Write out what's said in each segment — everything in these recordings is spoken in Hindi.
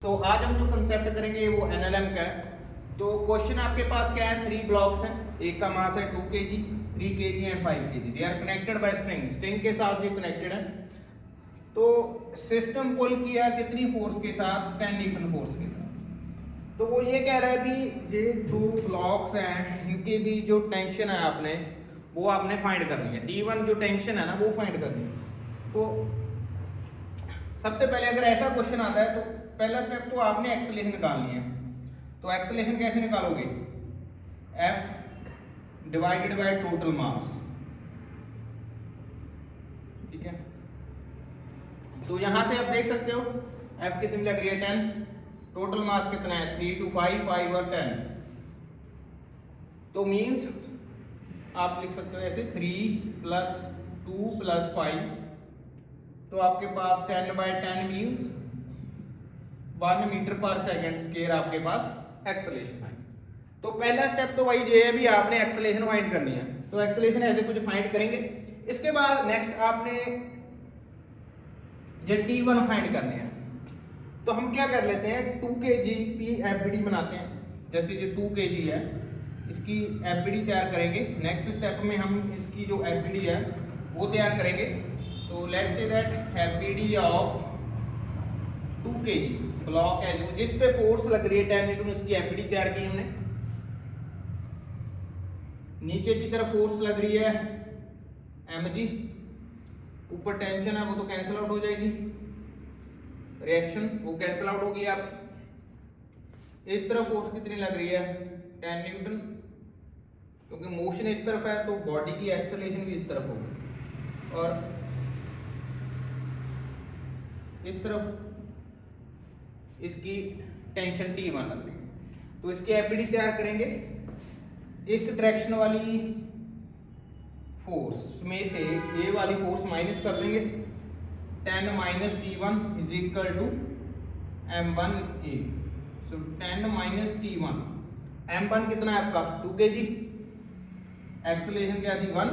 तो आज हम जो कंसेप्ट करेंगे वो एनएलएम का है। तो क्वेश्चन आपके पास क्या है, 3 ब्लॉक्स हैं, एक का मास है 2 kg, 3 kg and 5 kg। They are connected by string, string के साथ ये कनेक्टेड है। तो सिस्टम पुल किया कितनी फोर्स के साथ, 10 न्यूटन फोर्स के साथ। तो वो ये कह रहा है भी ये दो ब्लॉक्स हैं, इनके भी जो टेंशन है आपने वो आपने फाइंड करनी है। T1 जो टेंशन है ना वो फाइंड करनी है। तो सबसे पहले अगर ऐसा क्वेश्चन आता है तो पहला स्टेप तो आपने एक्सेलेरेशन निकालनी है। तो एक्सेलेरेशन कैसे निकालोगे, F divided by total mass, ठीक है। तो यहां से आप देख सकते हो F कितनी लग रही है, 10, टोटल मास कितना है 3 to 5, 5 और 10। तो मींस आप लिख सकते हो ऐसे 3 + 2 + 5, तो आपके पास 10/10 मींस 1 मीटर पर सेकंड स्क्वायर आपके पास एक्सेलेरेशन है। तो पहला स्टेप तो वही ये है भी आपने एक्सेलेरेशन फाइंड करनी है। तो एक्सेलेरेशन ऐसे कुछ फाइंड करेंगे। इसके बाद नेक्स्ट आपने ये T1 फाइंड करने हैं। तो हम क्या कर लेते हैं, 2 kg की एफबीडी बनाते हैं। जैसे ये 2 kg है, इसकी एफबीडी तैयार करेंगे। नेक्स्ट स्टेप में हम इसकी जो एफबीडी है वो तैयार करेंगे। So let's say that FBD of 2 kg block है जो जिस पे फोर्स लग रही है 10 न्यूटन, उसकी एफबीडी तैयार की हमने। नीचे की तरफ फोर्स लग रही है mg, ऊपर टेंशन है वो तो कैंसिल आउट हो जाएगी, रिएक्शन वो कैंसिल आउट होगी। आप इस तरफ फोर्स कितनी लग रही है 10 न्यूटन, क्योंकि मोशन इस तरफ है तो बॉडी की एक्सेलरेशन भी इस तरफ होगी। और इस तरफ इसकी टेंशन T1 लग रही है। तो इसकी एफबीडी तैयार करेंगे। इस डायरेक्शन वाली फोर्स में से ये वाली फोर्स माइनस कर देंगे। 10 - T1 = m1a। सो 10 - T1, m1 कितना है आपका 2 kg, एक्सेलरेशन क्या थी 1।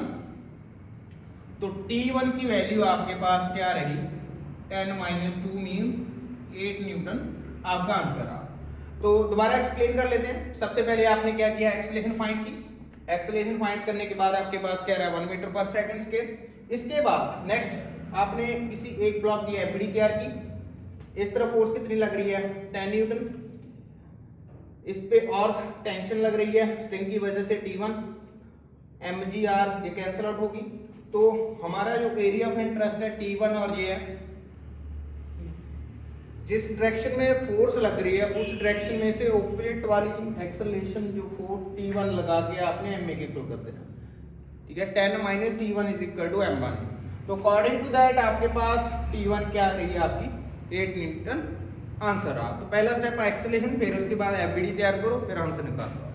तो T1 की वैल्यू आपके पास क्या रही, 10 - 2 मींस 8 न्यूटन आपका आंसर आ। तो दोबारा एक्सप्लेन कर लेते हैं। सबसे पहले आपने क्या किया, एक्सेलरेशन फाइंड की। एक्सेलरेशन फाइंड करने के बाद आपके पास क्या रहा, 1 मीटर पर सेकंड स्क्वायर। इसके बाद नेक्स्ट आपने किसी एक ब्लॉक की एफबीडी तैयार की। इस तरफ फोर्स कितनी लग रही है 10 न्यूटन, इस पे और टेंशन लग रही है स्ट्रिंग की वजह से T1, mgr ये कैंसिल आउट होगी। तो हमारा जो एरिया ऑफ इंटरेस्ट है T1 और ये है, जिस डायरेक्शन में फोर्स लग रही है उस डायरेक्शन में से ऑपोजिट वाली एक्सेलरेशन जो फोर्स T1 लगा के आपने ma के इक्वल कर देना, ठीक है। 10 - T1 = m1। तो अकॉर्डिंग टू दैट आपके पास T1 क्या रही है आपकी 8 न्यूटन आंसर आ। तो पहला स्टेप एक्सेलरेशन, फिर उसके बाद एफबीडी तैयार करो, फिर आंसर निकालो।